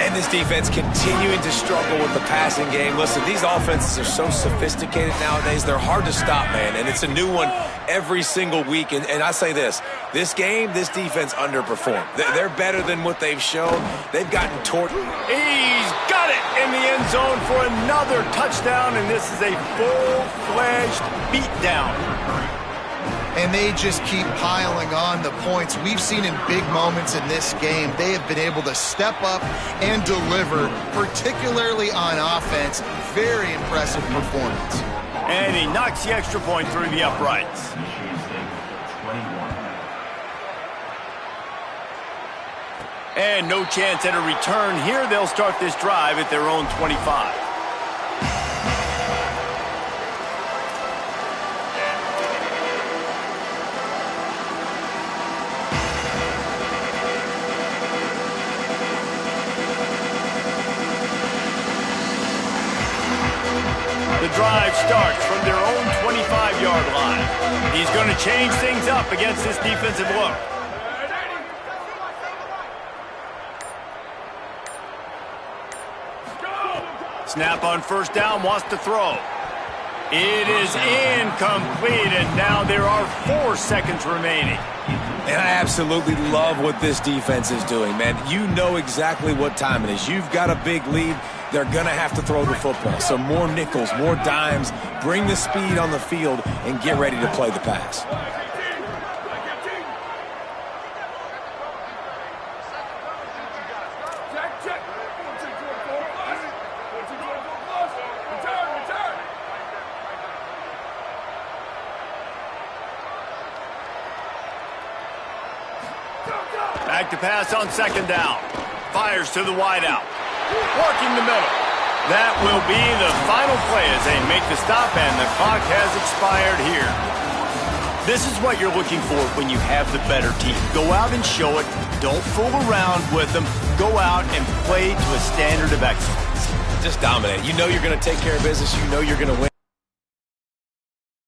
And this defense continuing to struggle with the passing game. Listen, these offenses are so sophisticated nowadays. They're hard to stop, man. And it's a new one every single week. And I say this game, this defense underperformed. They're better than what they've shown. They've gotten torqued. He's got it in the end zone for another touchdown. And this is a full-fledged beatdown. And they just keep piling on the points. We've seen in big moments in this game, they have been able to step up and deliver, particularly on offense. Very impressive performance. And he knocks the extra point through the uprights. And no chance at a return here. They'll start this drive at their own 25. The drive starts from their own 25-yard line. He's going to change things up against this defensive look. Snap on first down, wants to throw. It is incomplete, and now there are 4 seconds remaining. And I absolutely love what this defense is doing, man. You know exactly what time it is. You've got a big lead. They're going to have to throw the football. So more nickels, more dimes, bring the speed on the field, and get ready to play the pass. Back to pass on second down. Fires to the wideout. Working the middle. That will be the final play as they make the stop, and the clock has expired here. This is what you're looking for when you have the better team. Go out and show it. Don't fool around with them. Go out and play to a standard of excellence. Just dominate. You know you're going to take care of business. You know you're going to win.